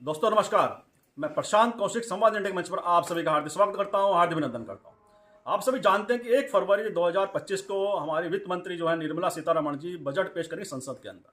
दोस्तों नमस्कार। मैं प्रशांत कौशिक संवाद इंडिया के मंच पर आप सभी का हार्दिक स्वागत करता हूं, हार्दिक अभिनंदन करता हूं। आप सभी जानते हैं कि 1 फरवरी 2025 को हमारी वित्त मंत्री जो है निर्मला सीतारमण जी बजट पेश करेंगे संसद के अंदर।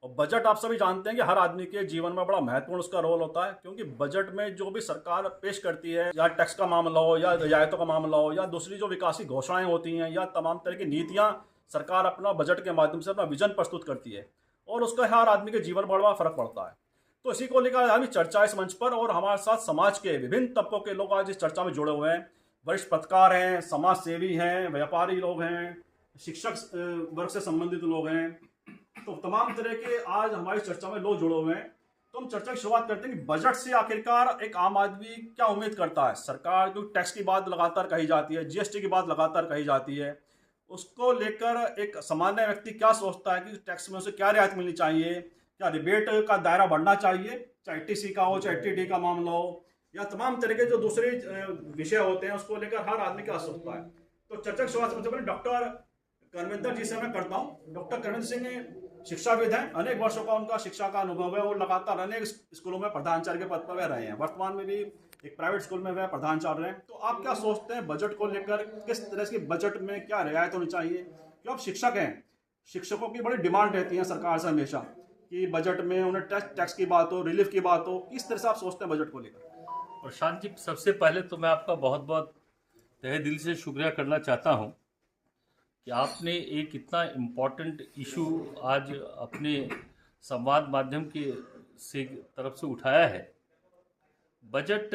और बजट आप सभी जानते हैं कि हर आदमी के जीवन में बड़ा महत्वपूर्ण उसका रोल होता है, क्योंकि बजट में जो भी सरकार पेश करती है, या टैक्स का मामला हो या रियायतों का मामला हो या दूसरी जो विकासी घोषणाएं होती हैं या तमाम तरह की नीतियां सरकार अपना बजट के माध्यम से अपना विजन प्रस्तुत करती है और उसका हर आदमी के जीवन पर बड़ा फर्क पड़ता है। तो इसी को लेकर आज चर्चा इस मंच पर, और हमारे साथ समाज के विभिन्न तबकों के लोग आज इस चर्चा में जुड़े हुए हैं। वरिष्ठ पत्रकार हैं, समाज सेवी हैं, व्यापारी लोग हैं, शिक्षक वर्ग से संबंधित लोग हैं। तो तमाम तरह के आज हमारी चर्चा में लोग जुड़े हुए हैं। तो हम चर्चा की शुरुआत करते हैं कि बजट से आखिरकार एक आम आदमी क्या उम्मीद करता है। सरकार जो टैक्स की बात लगातार कही जाती है, जीएसटी की बात लगातार कही जाती है, उसको लेकर एक सामान्य व्यक्ति क्या सोचता है कि टैक्स में उसे क्या रियायत मिलनी चाहिए, क्या रिबेट का दायरा बढ़ना चाहिए, चाहे टीसी का हो, चाहे टीडी का मामला हो, या तमाम तरह के जो दूसरे विषय होते हैं उसको लेकर हर आदमी क्या सोचता है। तो चर्चा की शुरुआत सबसे पहले डॉक्टर करमिंदर जी से मैं करता हूँ। डॉक्टर करमिंदर सिंह शिक्षाविद हैं, अनेक वर्षों का उनका शिक्षा का अनुभव है और लगातार अनेक स्कूलों में प्रधानाचार्य के पद पर वह रहे हैं। वर्तमान में भी एक प्राइवेट स्कूल में वह प्रधानाचार्य हैं। तो आप क्या सोचते हैं बजट को लेकर, किस तरह से बजट में क्या रियायत होनी चाहिए? क्यों आप शिक्षक हैं, शिक्षकों की बड़ी डिमांड रहती है सरकार से हमेशा कि बजट में उन्हें टैक्स की बात हो, रिलीफ की बात हो। किस तरह से आप सोचते हैं बजट को लेकर? प्रशांत जी, सबसे पहले तो मैं आपका बहुत बहुत तहे दिल से शुक्रिया करना चाहता हूं कि आपने एक इतना इम्पोर्टेंट इशू आज अपने संवाद माध्यम के तरफ से उठाया है। बजट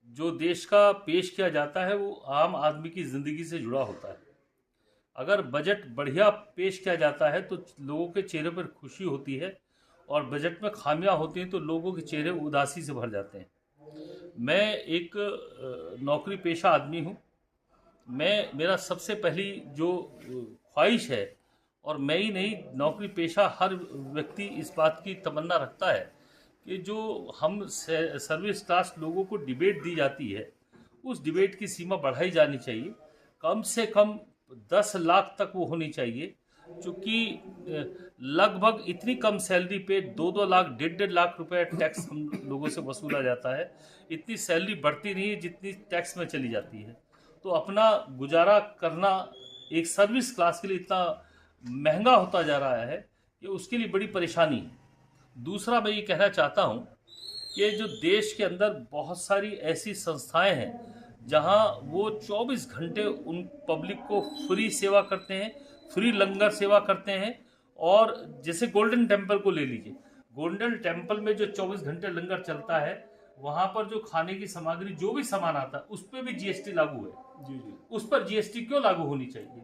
जो देश का पेश किया जाता है वो आम आदमी की ज़िंदगी से जुड़ा होता है। अगर बजट बढ़िया पेश किया जाता है तो लोगों के चेहरे पर खुशी होती है, और बजट में खामियां होती हैं तो लोगों के चेहरे उदासी से भर जाते हैं। मैं एक नौकरी पेशा आदमी हूं। मेरा सबसे पहली जो ख्वाहिश है, और मैं ही नहीं, नौकरी पेशा हर व्यक्ति इस बात की तमन्ना रखता है कि जो हम सर्विस क्लास लोगों को डिबेट दी जाती है, उस डिबेट की सीमा बढ़ाई जानी चाहिए। कम से कम 10 लाख तक वो होनी चाहिए, क्योंकि लगभग इतनी कम सैलरी पे 2-2 लाख, 1.5 लाख रुपए टैक्स हम लोगों से वसूला जाता है। इतनी सैलरी बढ़ती नहीं है जितनी टैक्स में चली जाती है। तो अपना गुजारा करना एक सर्विस क्लास के लिए इतना महंगा होता जा रहा है कि उसके लिए बड़ी परेशानी है। दूसरा, मैं ये कहना चाहता हूँ कि जो देश के अंदर बहुत सारी ऐसी संस्थाएं हैं जहाँ वो 24 घंटे उन पब्लिक को फ्री सेवा करते हैं, फ्री लंगर सेवा करते हैं। और जैसे गोल्डन टेम्पल को ले लीजिए, गोल्डन टेम्पल में जो 24 घंटे लंगर चलता है, वहाँ पर जो खाने की सामग्री, जो भी सामान आता है, उस पर भी जीएसटी लागू है। जी जी। उस पर जीएसटी क्यों लागू होनी चाहिए?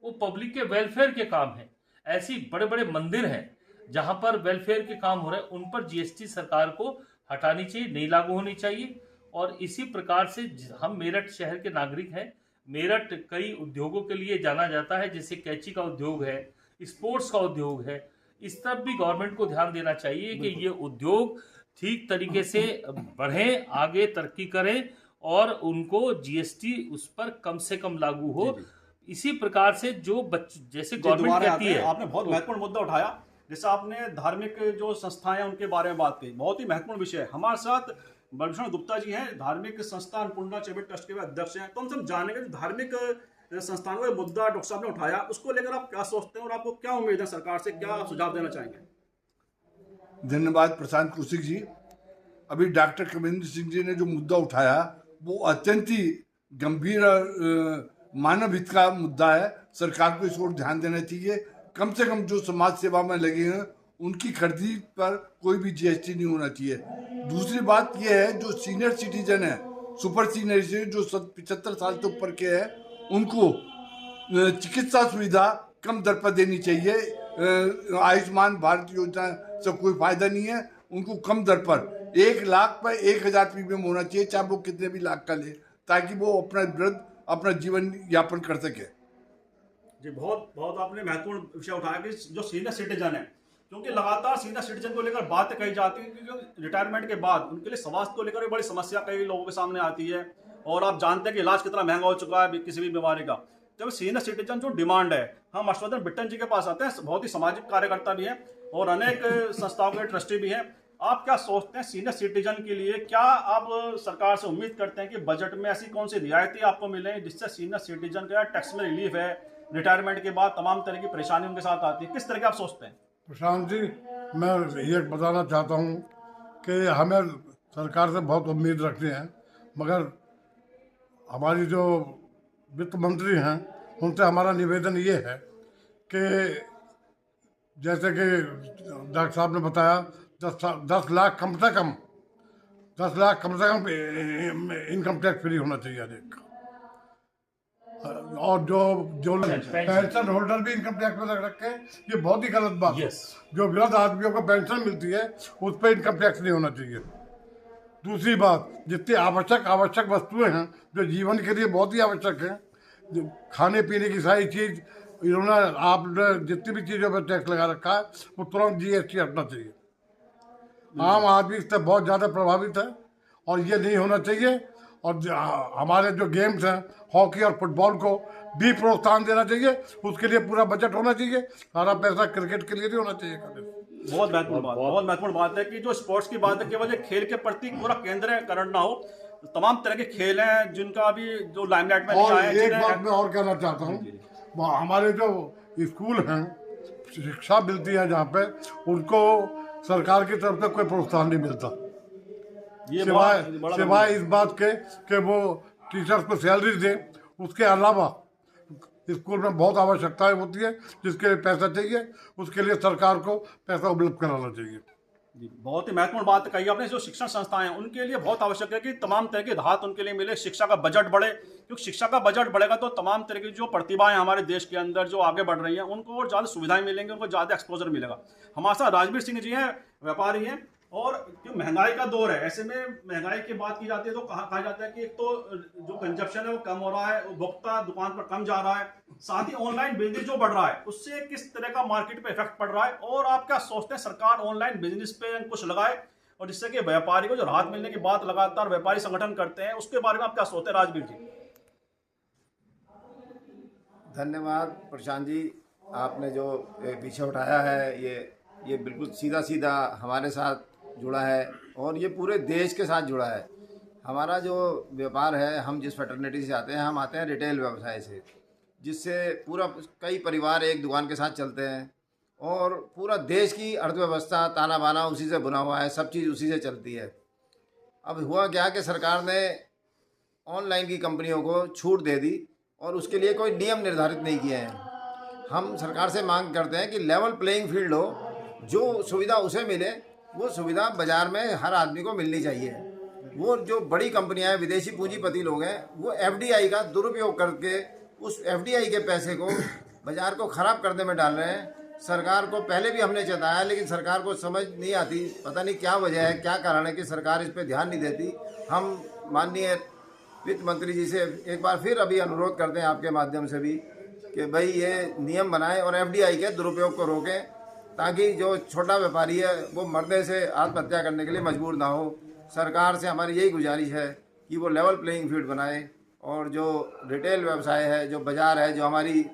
वो पब्लिक के वेलफेयर के काम है। ऐसी बड़े बड़े मंदिर हैं जहाँ पर वेलफेयर के काम हो रहे हैं, उन पर जीएसटी सरकार को हटानी चाहिए, नहीं लागू होनी चाहिए। और इसी प्रकार से हम मेरठ शहर के नागरिक हैं। मेरठ कई उद्योगों के लिए जाना जाता है, जैसे कैंची का उद्योग है, स्पोर्ट्स का उद्योग है। इस तरफ भी गवर्नमेंट को ध्यान देना चाहिए कि ये उद्योग ठीक तरीके से बढ़ें, आगे तरक्की करें, और उनको जीएसटी उस पर कम से कम लागू हो। इसी प्रकार से जो जैसे गवर्नमेंट कहती है। आपने बहुत महत्वपूर्ण मुद्दा उठाया, जैसे आपने धार्मिक जो संस्थाएं हैं उनके बारे में बात की, बहुत ही महत्वपूर्ण विषय है। हमारे साथ बलभूषण गुप्ता जी हैं, धार्मिक संस्था अन्नपूर्णा चैरिटेबल ट्रस्ट के अध्यक्ष हैं। तो हम जानेंगे धार्मिक संस्थानों का मुद्दा डॉक्टर साहब ने उठाया, उसको लेकर आप क्या सोचते हैं और आपको क्या उम्मीद है सरकार से, क्या सुझाव देना चाहेंगे? धन्यवाद प्रशांत कौशिक जी। अभी डॉक्टर करमिंदर सिंह जी ने जो मुद्दा उठाया वो अत्यंत ही गंभीर मानव हित का मुद्दा है। सरकार को इस ओर ध्यान देना चाहिए। कम से कम जो समाज सेवा में लगे हैं उनकी खरीदी पर कोई भी जीएसटी नहीं होना चाहिए। दूसरी बात यह है, जो सीनियर सिटीजन है, सुपर सीनियर सिटीजन जो 75 साल से ऊपर के हैं, उनको चिकित्सा सुविधा कम दर पर देनी चाहिए। आयुष्मान भारत योजना से कोई फायदा नहीं है। उनको कम दर पर 1 लाख पर 1000 प्रीमियम होना चाहिए, चाहे वो कितने भी लाख का ले, ताकि वो अपना जीवन यापन कर सके। जी, बहुत बहुत आपने महत्वपूर्ण विषय उठाया कि जो सीनियर सिटीजन है, क्योंकि लगातार सीनियर सिटीजन को लेकर बातें कही जाती है, क्योंकि रिटायरमेंट के बाद उनके लिए स्वास्थ्य को लेकर भी बड़ी समस्या कई लोगों के सामने आती है। और आप जानते हैं कि इलाज कितना महंगा हो चुका है किसी भी बीमारी का। जब सीनियर सिटीजन जो डिमांड है, हम हर्षवर्धन बिट्टन जी के पास आते हैं, बहुत ही सामाजिक कार्यकर्ता भी हैं और अनेक संस्थाओं के ट्रस्टी भी हैं। आप क्या सोचते हैं सीनियर सिटीजन के लिए, क्या आप सरकार से उम्मीद करते हैं कि बजट में ऐसी कौन सी रियायतें आपको मिलें जिससे सीनियर सिटीजन का टैक्स में रिलीफ है, रिटायरमेंट के बाद तमाम तरह की परेशानी उनके साथ आती है, किस तरह के आप सोचते हैं? प्रशांत जी, मैं ये बताना चाहता हूँ कि हमें सरकार से बहुत उम्मीद रखते हैं, मगर हमारी जो वित्त मंत्री हैं उनसे हमारा निवेदन ये है कि जैसे कि डॉक्टर साहब ने बताया 10 लाख कम से कम 10 लाख कम से कम इनकम टैक्स फ्री होना चाहिए हर एक। और जो जो पेंशन होल्डर भी इनकम टैक्स में लग रखे हैं, ये बहुत ही गलत बात है। जो वृद्ध आदमियों को पेंशन मिलती है उस पर इनकम टैक्स नहीं होना चाहिए। दूसरी बात, जितनी आवश्यक वस्तुएं हैं जो जीवन के लिए बहुत ही आवश्यक हैं, जो खाने पीने की सारी चीज़, इन्होंने आपने जितनी भी चीज़ों पर टैक्स लगा रखा है वो तुरंत GST हटना चाहिए। आम आदमी इससे बहुत ज़्यादा प्रभावित है और ये नहीं होना चाहिए। और हमारे जो गेम्स हैं हॉकी और फुटबॉल को भी प्रोत्साहन देना चाहिए, उसके लिए पूरा बजट होना चाहिए। सारा पैसा क्रिकेट के लिए नहीं होना चाहिए। बहुत महत्वपूर्ण बात है कि जो स्पोर्ट्स की बात है केवल खेल के प्रति पूरा केंद्रीकरण ना हो, तमाम तरह के खेल हैं जिनका अभी जो लाइमलाइट में नहीं और आए। एक बात मैं और कहना चाहता हूँ, हमारे जो स्कूल हैं, शिक्षा मिलती है जहाँ पे, उनको सरकार की तरफ से कोई प्रोत्साहन नहीं मिलता, सिवाय इस बात के कि वो टीचर्स को सैलरी दें। उसके अलावा स्कूल में बहुत आवश्यकताएं होती है जिसके लिए पैसा चाहिए, उसके लिए सरकार को पैसा उपलब्ध कराना चाहिए। बहुत ही महत्वपूर्ण बात कही आपने। जो शिक्षण संस्थाएं हैं उनके लिए बहुत आवश्यक है कि तमाम तरह के राहत उनके लिए मिले, शिक्षा का बजट बढ़े, क्योंकि शिक्षा का बजट बढ़ेगा तो तमाम तरह की जो प्रतिभाएं हमारे देश के अंदर जो आगे बढ़ रही हैं उनको और ज़्यादा सुविधाएं मिलेंगी, उनको ज़्यादा एक्सपोजर मिलेगा। हमारे साथ राजवीर सिंह जी हैं, व्यापारी हैं, और जो महंगाई का दौर है, ऐसे में महंगाई की बात की जाती है तो कहा जाता है कि एक तो जो कंजप्शन है वो कम हो रहा है, उपभोक्ता दुकान पर कम जा रहा है, साथ ही ऑनलाइन बिजनेस जो बढ़ रहा है उससे किस तरह का मार्केट पे इफेक्ट पड़ रहा है, और आप क्या सोचते हैं सरकार ऑनलाइन बिजनेस पे कुछ लगाए और जिससे कि व्यापारी को जो राहत मिलने की बात लगातार व्यापारी संगठन करते हैं, उसके बारे में आप क्या सोचते हैं राजवीर जी? धन्यवाद प्रशांत जी, आपने जो पीछे उठाया है ये बिल्कुल सीधा हमारे साथ जुड़ा है और ये पूरे देश के साथ जुड़ा है। हमारा जो व्यापार है, हम जिस फैटर्निटी से आते हैं, हम आते हैं रिटेल व्यवसाय से, जिससे पूरा कई परिवार एक दुकान के साथ चलते हैं और पूरा देश की अर्थव्यवस्था ताना बाना उसी से बुना हुआ है, सब चीज़ उसी से चलती है। अब हुआ क्या कि सरकार ने ऑनलाइन की कंपनियों को छूट दे दी और उसके लिए कोई नियम निर्धारित नहीं किए हैं। हम सरकार से मांग करते हैं कि लेवल प्लेइंग फील्ड हो, जो सुविधा उसे मिले वो सुविधा बाज़ार में हर आदमी को मिलनी चाहिए। वो जो बड़ी कंपनियां हैं, विदेशी पूंजीपति लोग हैं, वो FDI का दुरुपयोग करके उस FDI के पैसे को बाज़ार को ख़राब करने में डाल रहे हैं। सरकार को पहले भी हमने चेताया, लेकिन सरकार को समझ नहीं आती, पता नहीं क्या वजह है, क्या कारण है कि सरकार इस पर ध्यान नहीं देती। हम माननीय वित्त मंत्री जी से एक बार फिर अभी अनुरोध करते हैं आपके माध्यम से भी कि भाई ये नियम बनाएं और FDI के दुरुपयोग को रोकें, ताकि जो छोटा व्यापारी है वो मरने से आत्महत्या करने के लिए मजबूर ना हो। सरकार से हमारी यही गुजारिश है कि वो लेवल प्लेइंग फील्ड बनाए और जो रिटेल व्यवसाय है, जो बाज़ार है, जो हमारी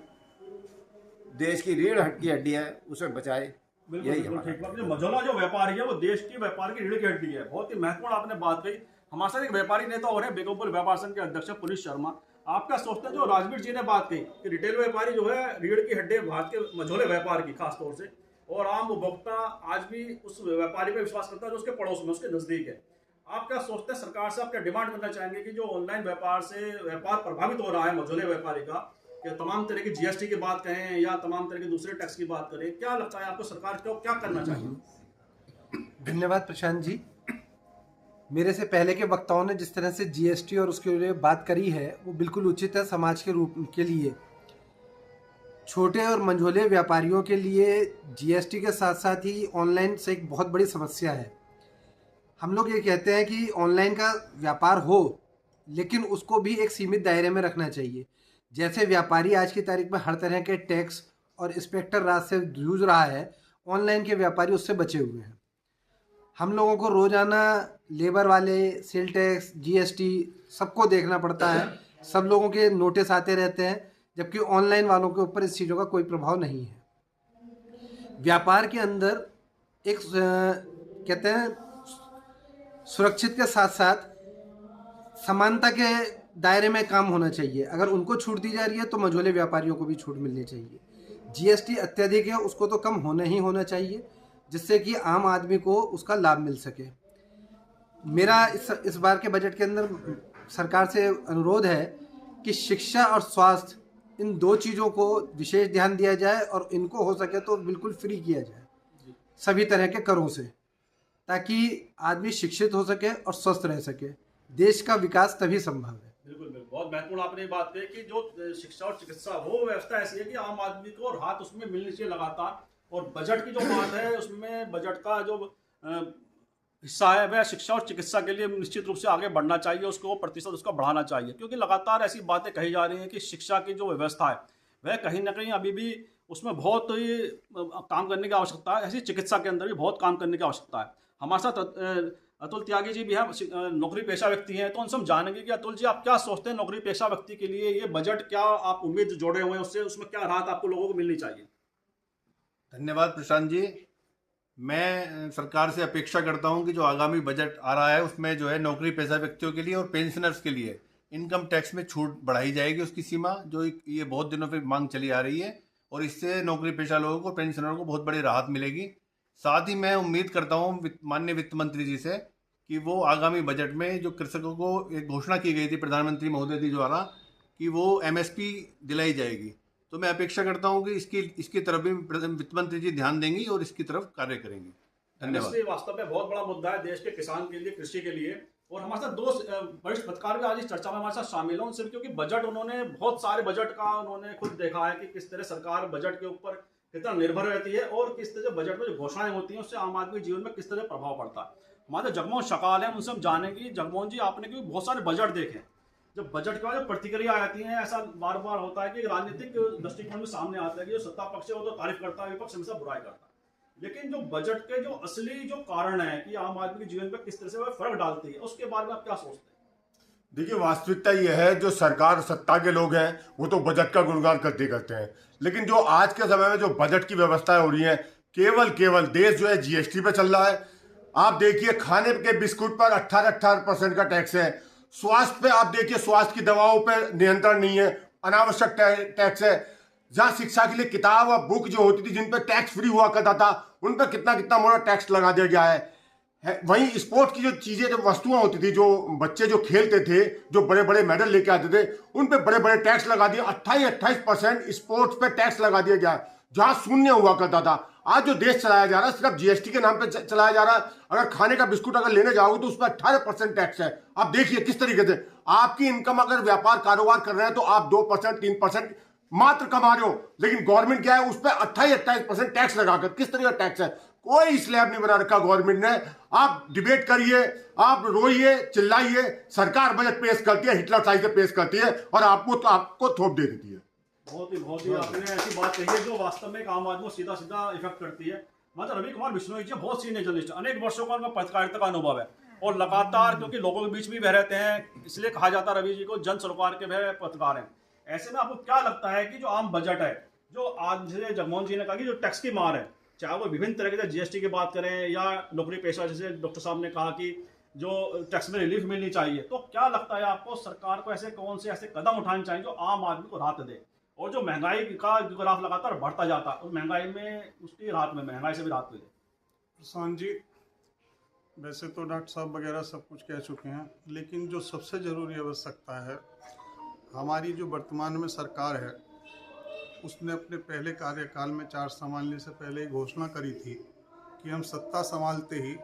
देश की रीढ़ की हड्डी है, उसे बचाए। यही है। मझौला जो व्यापारी है वो देश की व्यापार की रीढ़ की हड्डी है। बहुत ही महत्वपूर्ण आपने बात कही। हमारे साथ एक व्यापारी नेता और है, बेगमपुर व्यापार संघ के अध्यक्ष पुनीत शर्मा। आप क्या सोचते हैं जो राजवीर जी ने बात कही कि रिटेल व्यापारी जो है रीढ़ की हड्डी भारत के मझौले व्यापार की खासतौर से, और आम उपभोक्ता आज भी उस व्यापारी पर विश्वास करता है जो उसके पड़ोस में, उसके नजदीक है। आप क्या सोचते हैं सरकार से आप क्या डिमांड करना चाहेंगे कि जो ऑनलाइन व्यापार से व्यापार प्रभावित हो रहा है मझोले व्यापारी का, कि तमाम तरह की GST की बात करें या तमाम तरह के दूसरे टैक्स की बात करें, क्या लगता है आपको सरकार को क्या करना चाहिए? धन्यवाद प्रशांत जी। मेरे से पहले के वक्ताओं ने जिस तरह से GST और उसके लिए बात करी है वो बिल्कुल उचित है। समाज के रूप के लिए छोटे और मंझोले व्यापारियों के लिए GST के साथ साथ ही ऑनलाइन से एक बहुत बड़ी समस्या है। हम लोग ये कहते हैं कि ऑनलाइन का व्यापार हो, लेकिन उसको भी एक सीमित दायरे में रखना चाहिए। जैसे व्यापारी आज की तारीख में हर तरह के टैक्स और इंस्पेक्टर राज से जूझ रहा है, ऑनलाइन के व्यापारी उससे बचे हुए हैं। हम लोगों को रोज़ाना लेबर वाले, सेल टैक्स, GST सबको देखना पड़ता है, सब लोगों के नोटिस आते रहते हैं, जबकि ऑनलाइन वालों के ऊपर इस चीज़ों का कोई प्रभाव नहीं है। व्यापार के अंदर एक कहते हैं सुरक्षित के साथ साथ समानता के दायरे में काम होना चाहिए। अगर उनको छूट दी जा रही है तो मझोले व्यापारियों को भी छूट मिलनी चाहिए। जीएसटी अत्यधिक है, उसको तो कम होना ही होना चाहिए, जिससे कि आम आदमी को उसका लाभ मिल सके। मेरा इस बार के बजट के अंदर सरकार से अनुरोध है कि शिक्षा और स्वास्थ्य इन दो चीज़ों को विशेष ध्यान दिया जाए और इनको हो सके तो बिल्कुल फ्री किया जाए सभी तरह के करों से, ताकि आदमी शिक्षित हो सके और स्वस्थ रह सके। देश का विकास तभी संभव है। बिल्कुल बिल्कुल, बहुत महत्वपूर्ण आपने ये बात कही कि जो शिक्षा और चिकित्सा वो व्यवस्था ऐसी है कि आम आदमी को राहत उसमें मिलनी चाहिए लगातार। और बजट की जो बात है उसमें बजट का जो हिस्सा है वह शिक्षा और चिकित्सा के लिए निश्चित रूप से आगे बढ़ना चाहिए, उसको प्रतिशत उसका बढ़ाना चाहिए, क्योंकि लगातार ऐसी बातें कही जा रही हैं कि शिक्षा की जो व्यवस्था है वह कहीं ना कहीं अभी भी उसमें बहुत ही काम करने की आवश्यकता है। ऐसी चिकित्सा के अंदर भी बहुत काम करने की आवश्यकता है। हमारे साथ अतुल त्यागी जी भी हैं, नौकरी पेशा व्यक्ति हैं, तो उनसे हम जानेंगे कि अतुल जी आप क्या सोचते हैं नौकरी पेशा व्यक्ति के लिए ये बजट, क्या आप उम्मीद जोड़े हुए हैं उससे, उसमें क्या राहत आपको लोगों को मिलनी चाहिए? धन्यवाद प्रशांत जी। मैं सरकार से अपेक्षा करता हूं कि जो आगामी बजट आ रहा है उसमें जो है नौकरी पेशा व्यक्तियों के लिए और पेंशनर्स के लिए इनकम टैक्स में छूट बढ़ाई जाएगी, उसकी सीमा जो ये बहुत दिनों से मांग चली आ रही है, और इससे नौकरी पेशा लोगों को, पेंशनरों को बहुत बड़ी राहत मिलेगी। साथ ही मैं उम्मीद करता हूँ माननीय वित्त मंत्री जी से कि वो आगामी बजट में जो कृषकों को एक घोषणा की गई थी प्रधानमंत्री महोदय जी द्वारा कि वो एमएसपी दिलाई जाएगी, तो मैं अपेक्षा करता हूँ कि इसकी तरफ भी वित्त मंत्री जी ध्यान देंगी और इसकी तरफ कार्य करेंगी। धन्यवाद। एमएसपी वास्तव में बहुत बड़ा मुद्दा है देश के किसान के लिए, कृषि के लिए। और हमारे साथ दो वरिष्ठ पत्रकार भी आज इस चर्चा में हमारे साथ शामिल हैं, उनसे भी, क्योंकि बजट उन्होंने बहुत सारे बजट का उन्होंने खुद देखा है कि किस तरह सरकार बजट के ऊपर कितना निर्भर रहती है और किस तरह से बजट में जो घोषणाएं होती हैं उससे आम आदमी के जीवन में किस तरह प्रभाव पड़ता है। हमारे जगमोहन शकाल हैं, उनसे हम जानेंगे। जगमोहन जी, आपने क्योंकि बहुत सारे बजट देखे, जब बजट के बाद जो प्रतिक्रिया आती है, ऐसा बार बार होता है कि राजनीतिक दृष्टिकोण में सामने आता है कि जो सत्ता पक्ष है वो तो तारीफ करता है, विपक्ष हमेशा बुराई करता है, लेकिन जो बजट के जो असली जो कारण है कि आम आदमी के जीवन पर किस तरह से वह फर्क डालती है, उसके बारे में आप क्या सोचते हैं? देखिए, वास्तविकता यह है जो सरकार सत्ता के लोग हैं वो तो बजट का गुणगान करते हैं, लेकिन जो आज के समय में जो बजट की व्यवस्थाएं हो रही हैं, केवल देश जो है जीएसटी पे चल रहा है। आप देखिए, खाने के बिस्कुट पर 18% का टैक्स है। स्वास्थ्य पे आप देखिए, स्वास्थ्य की दवाओं पे नियंत्रण नहीं है, अनावश्यक टैक्स है। जहां शिक्षा के लिए किताब और बुक जो होती थी जिन पर टैक्स फ्री हुआ करता था, उन पर कितना मोटा टैक्स लगा दिया गया है। वहीं स्पोर्ट्स की जो चीजें, जो वस्तुएं होती थी, जो बच्चे जो खेलते थे, जो बड़े बड़े मेडल लेके आते थे, उन पे बड़े टैक्स लगा दिए। 28% स्पोर्ट्स पे टैक्स लगा दिया गया, जहां शून्य हुआ करता था। आज जो देश चलाया जा रहा है सिर्फ जीएसटी के नाम पे चलाया जा रहा है। अगर खाने का बिस्कुट अगर लेने जाओगे तो उस पर 18% टैक्स है। आप देखिए किस तरीके से आपकी इनकम, अगर व्यापार कारोबार कर रहे हैं तो आप 2% 3% मात्र कमा रहे हो, लेकिन गवर्नमेंट क्या है, उस पर 28% टैक्स लगाकर, किस तरह का टैक्स है, कोई स्लैब नहीं बना रखा गवर्नमेंट ने। आप डिबेट करिए, आप रोइए, चिल्लाइए, सरकार बजट पेश करती है, हिटलर साइज से पेश करती है और आपको थोप दे देती है। बहुत ही आपने ऐसी बात कही है जो वास्तव में एक आम आदमी को सीधा इफेक्ट करती है। मतलब रवि कुमार बिश्नोई जी बहुत सीनियर जर्नलिस्ट, अनेक वर्षों का उनका पत्रकारिता का अनुभव है और लगातार, क्योंकि लोगों के बीच भी वह रहते हैं, इसलिए कहा जाता है रवि जी को जन सरोकार के वह पत्रकार हैं। ऐसे में आपको क्या लगता है कि जो आम बजट है, जो आज जगमोहन जी ने कहा कि जो टैक्स की मार है, चाहे वो विभिन्न तरह के जीएसटी की बात करें या नौकरी पेशा, जैसे डॉक्टर साहब ने कहा कि जो टैक्स में रिलीफ मिलनी चाहिए, तो क्या लगता है आपको सरकार को ऐसे कौन से ऐसे कदम उठाने चाहिए जो आम आदमी को राहत दे? और जो महंगाई का ग्राफ लगातार बढ़ता जाता है, उस महंगाई में उसकी राहत में, महंगाई से भी राहत मिले। प्रशांत जी, वैसे तो डॉक्टर साहब वगैरह सब कुछ कह चुके हैं, लेकिन जो सबसे ज़रूरी आवश्यकता है, हमारी जो वर्तमान में सरकार है उसने अपने पहले कार्यकाल में 4 संभालने से पहले घोषणा करी थी कि हम सत्ता संभालते ही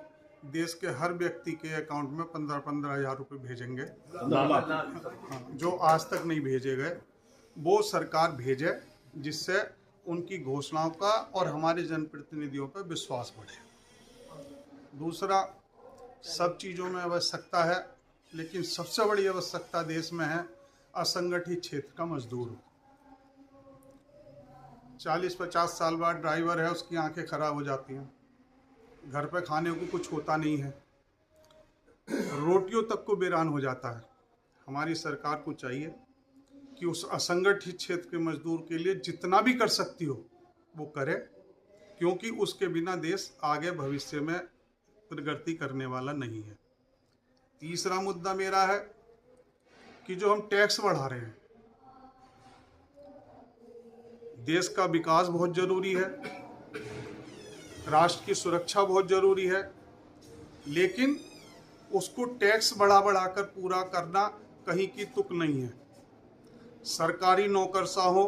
देश के हर व्यक्ति के अकाउंट में 15-15 हज़ार रुपये भेजेंगे, जो आज तक नहीं भेजे गए, वो सरकार भेजे, जिससे उनकी घोषणाओं का और हमारे जनप्रतिनिधियों पर विश्वास बढ़े। दूसरा, सब चीज़ों में आवश्यकता है, लेकिन सबसे बड़ी आवश्यकता देश में है असंगठित क्षेत्र का मजदूर। 40-50 साल बाद ड्राइवर है, उसकी आंखें खराब हो जाती हैं, घर पे खाने को कुछ होता नहीं है, रोटियों तक को वीरान हो जाता है। हमारी सरकार को चाहिए कि उस असंगठित क्षेत्र के मजदूर के लिए जितना भी कर सकती हो वो करे, क्योंकि उसके बिना देश आगे भविष्य में प्रगति करने वाला नहीं है। तीसरा मुद्दा मेरा है कि जो हम टैक्स बढ़ा रहे हैं, देश का विकास बहुत जरूरी है, राष्ट्र की सुरक्षा बहुत जरूरी है, लेकिन उसको टैक्स बढ़ा बढ़ाकर पूरा करना कहीं की तुक नहीं है। सरकारी नौकरशाहों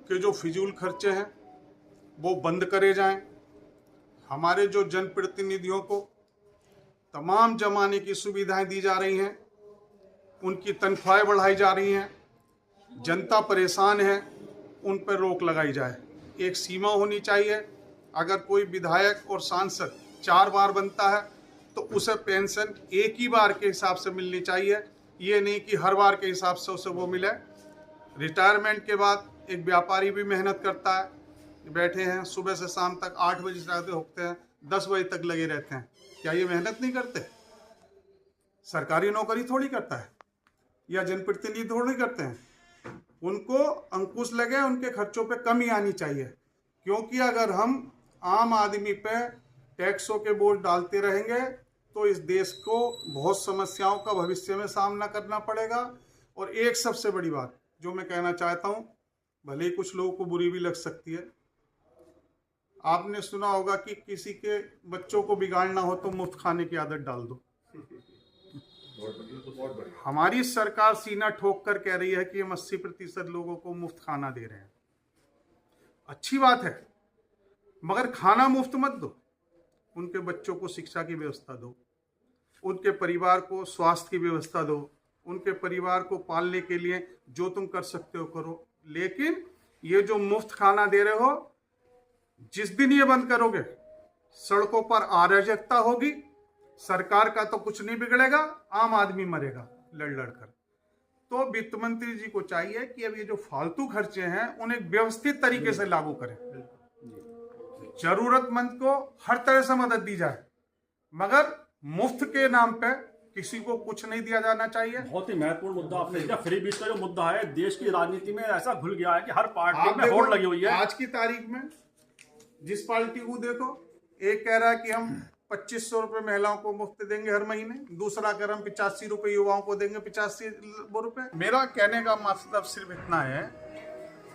के जो फिजूल खर्चे हैं वो बंद करे जाएं। हमारे जो जनप्रतिनिधियों को तमाम जमाने की सुविधाएं दी जा रही हैं, उनकी तनख्वाहें बढ़ाई जा रही हैं, जनता परेशान है, उन पर रोक लगाई जाए। एक सीमा होनी चाहिए। अगर कोई विधायक और सांसद 4 बार बनता है तो उसे पेंशन एक ही बार के हिसाब से मिलनी चाहिए, ये नहीं कि हर बार के हिसाब से उसे वो मिले। रिटायरमेंट के बाद एक व्यापारी भी मेहनत करता है, बैठे हैं सुबह से शाम तक 8 बजे से होते हैं, 10 बजे तक लगे रहते हैं, क्या ये मेहनत नहीं करते? सरकारी नौकरी थोड़ी करता है या जनप्रतिनिधि थोड़ी करते हैं। उनको अंकुश लगे, उनके खर्चों पे कमी आनी चाहिए, क्योंकि अगर हम आम आदमी पे टैक्सों के बोझ डालते रहेंगे तो इस देश को बहुत समस्याओं का भविष्य में सामना करना पड़ेगा। और एक सबसे बड़ी बात जो मैं कहना चाहता हूँ, भले ही कुछ लोगों को बुरी भी लग सकती है, आपने सुना होगा कि किसी के बच्चों को बिगाड़ना हो तो मुफ्त खाने की आदत डाल दो। हमारी सरकार सीना ठोक कर कह रही है कि हम 80% लोगों को मुफ्त खाना दे रहे हैं। अच्छी बात है, मगर खाना मुफ्त मत दो, उनके बच्चों को शिक्षा की व्यवस्था दो, उनके परिवार को स्वास्थ्य की व्यवस्था दो, उनके परिवार को पालने के लिए जो तुम कर सकते हो करो। लेकिन ये जो मुफ्त खाना दे रहे हो, जिस दिन ये बंद करोगे सड़कों पर अराजकता होगी, सरकार का तो कुछ नहीं बिगड़ेगा, आम आदमी मरेगा लड़ लड़ कर। तो वित्त मंत्री जी को चाहिए कि अब ये जो फालतू खर्चे हैं उन्हें व्यवस्थित तरीके से लागू करें। जरूरतमंद को हर तरह से मदद दी जाए, मगर मुफ्त के नाम पे किसी को कुछ नहीं दिया जाना चाहिए। बहुत ही महत्वपूर्ण मुद्दा आपने किया। फ्री बीज का जो मुद्दा है, देश की राजनीति में ऐसा घुल गया है कि हर पार्टी आप में होड़ लगी हुई है। आज की तारीख में जिस पार्टी को देखो, एक कह रहा है कि हम 2500 रुपए महिलाओं को मुफ्त देंगे हर महीने, दूसरा कह रहा हम 85 रुपए युवाओं को देंगे, 85 रुपए। मेरा कहने का मतलब सिर्फ इतना है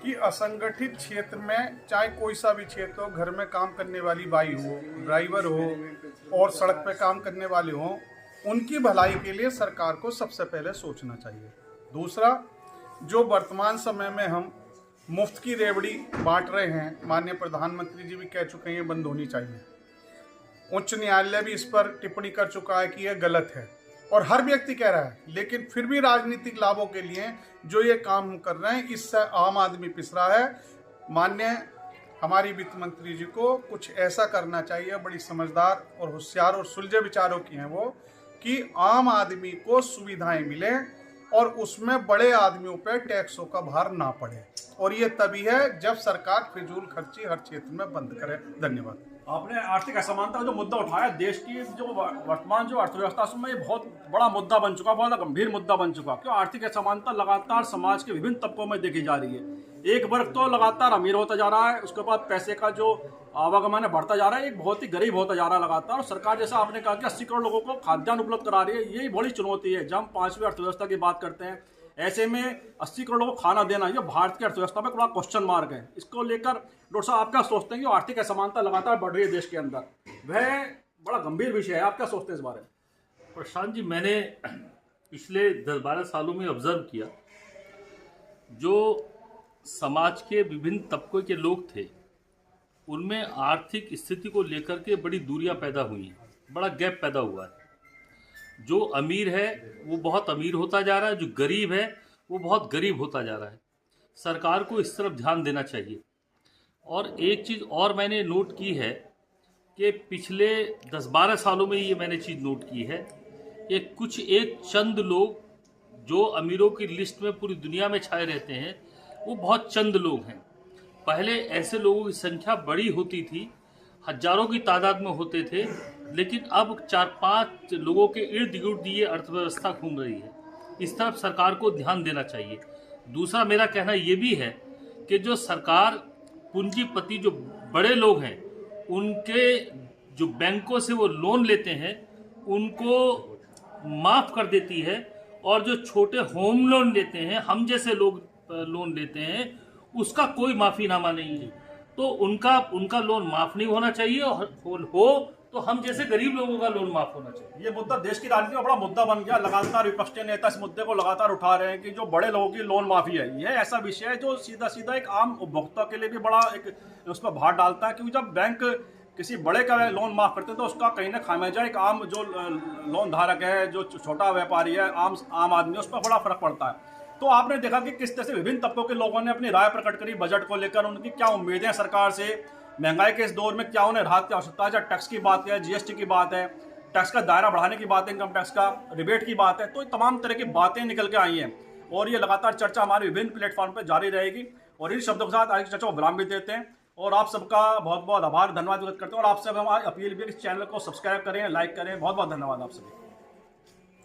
कि असंगठित क्षेत्र में चाहे कोई सा भी क्षेत्र हो, घर में काम करने वाली बाई हो, ड्राइवर हो और सड़क पे काम करने वाले हो, उनकी भलाई के लिए सरकार को सबसे पहले सोचना चाहिए। दूसरा, जो वर्तमान समय में हम मुफ्त की रेवड़ी बांट रहे हैं, माननीय प्रधानमंत्री जी भी कह चुके हैं ये बंद होनी चाहिए। उच्च न्यायालय भी इस पर टिप्पणी कर चुका है कि यह गलत है और हर व्यक्ति कह रहा है, लेकिन फिर भी राजनीतिक लाभों के लिए जो ये काम हम कर रहे हैं, इससे आम आदमी पिस रहा है। माननीय हमारी वित्त मंत्री जी को कुछ ऐसा करना चाहिए, बड़ी समझदार और होशियार और सुलझे विचारों की हैं वो, कि आम आदमी को सुविधाएं मिले और उसमें बड़े आदमियों पर टैक्सों का भार ना पड़े। और ये तभी है जब सरकार फिजूल खर्ची हर क्षेत्र में बंद करे। धन्यवाद। आपने आर्थिक असमानता का जो मुद्दा उठाया, देश की जो वर्तमान जो अर्थव्यवस्था में ये बहुत बड़ा मुद्दा बन चुका, बहुत गंभीर मुद्दा बन चुका। क्यों? आर्थिक असमानता लगातार समाज के विभिन्न तबकों में देखी जा रही है। एक वर्ग तो लगातार अमीर होता जा रहा है, उसके बाद पैसे का जो आवागमन है बढ़ता जा रहा है, एक बहुत ही गरीब होता जा रहा है लगातार। और सरकार, जैसा आपने कहा कि 80 करोड़ लोगों को खाद्यान्न उपलब्ध करा रही है, यही बड़ी चुनौती है। जब हम 5वीं अर्थव्यवस्था की बात करते हैं, ऐसे में 80 करोड़ लोगों को खाना देना, ये भारत की अर्थव्यवस्था में बड़ा क्वेश्चन मार्क है। इसको लेकर डॉक्टर साहब आप क्या सोचते हैं कि आर्थिक असमानता लगातार बढ़ रही है देश के अंदर, वह बड़ा गंभीर विषय है, आप क्या सोचते हैं इस बारे में? प्रशांत जी, मैंने पिछले 10-12 सालों में ऑब्जर्व किया, जो समाज के विभिन्न तबकों के लोग थे उनमें आर्थिक स्थिति को लेकर के बड़ी दूरियां पैदा हुई हैं, बड़ा गैप पैदा हुआ है। जो अमीर है वो बहुत अमीर होता जा रहा है, जो गरीब है वो बहुत गरीब होता जा रहा है। सरकार को इस तरफ ध्यान देना चाहिए। और एक चीज़ और मैंने नोट की है कि पिछले 10-12 सालों में ये मैंने चीज़ नोट की है कि कुछ एक चंद लोग जो अमीरों की लिस्ट में पूरी दुनिया में छाए रहते हैं, वो बहुत चंद लोग हैं। पहले ऐसे लोगों की संख्या बड़ी होती थी, हजारों की तादाद में होते थे, लेकिन अब 4-5 लोगों के इर्द गिर्द ये अर्थव्यवस्था घूम रही है। इस तरफ सरकार को ध्यान देना चाहिए। दूसरा मेरा कहना ये भी है कि जो सरकार पूंजीपति जो बड़े लोग हैं, उनके जो बैंकों से वो लोन लेते हैं उनको माफ़ कर देती है, और जो छोटे होम लोन लेते हैं, हम जैसे लोग लोन लेते हैं, उसका कोई माफ़ीनामा नहीं है। तो उनका लोन माफ़ नहीं होना चाहिए, और हो तो हम जैसे गरीब लोगों का लोन माफ़ होना चाहिए। ये मुद्दा देश की राजनीति में बड़ा मुद्दा बन गया। लगातार विपक्ष के नेता इस मुद्दे को लगातार उठा रहे हैं कि जो बड़े लोगों की लोन माफी है, यह ऐसा विषय है जो सीधा सीधा एक आम उपभोक्ता के लिए भी बड़ा एक उस पर भार डालता है, क्योंकि जब बैंक किसी बड़े का लोन माफ करते हैं तो उसका कहीं ना खामियाजा एक आम जो लोन धारक है, जो छोटा व्यापारी है, आम आदमी है, उस पर बड़ा फर्क पड़ता है। तो आपने देखा कि किस तरह से विभिन्न तबकों के लोगों ने अपनी राय प्रकट करी बजट को लेकर, उनकी क्या उम्मीदें हैं सरकार से, महंगाई के इस दौर में क्या उन्हें राहत की आवश्यकता है। चाहे टैक्स की बात है, जीएसटी की बात है, टैक्स का दायरा बढ़ाने की बात है, इनकम टैक्स का रिबेट की बात है, तो तमाम तरह की बातें निकल के आई हैं और ये लगातार चर्चा हमारे विभिन्न प्लेटफॉर्म पर जारी रहेगी। और इन शब्दों के साथ आज की चर्चा को विराम भी देते हैं और आप सबका बहुत बहुत आभार, धन्यवाद व्यक्त करते हैं। और आपसे हम अपील भी इस चैनल को सब्सक्राइब करें, लाइक करें। बहुत बहुत धन्यवाद आप सभी।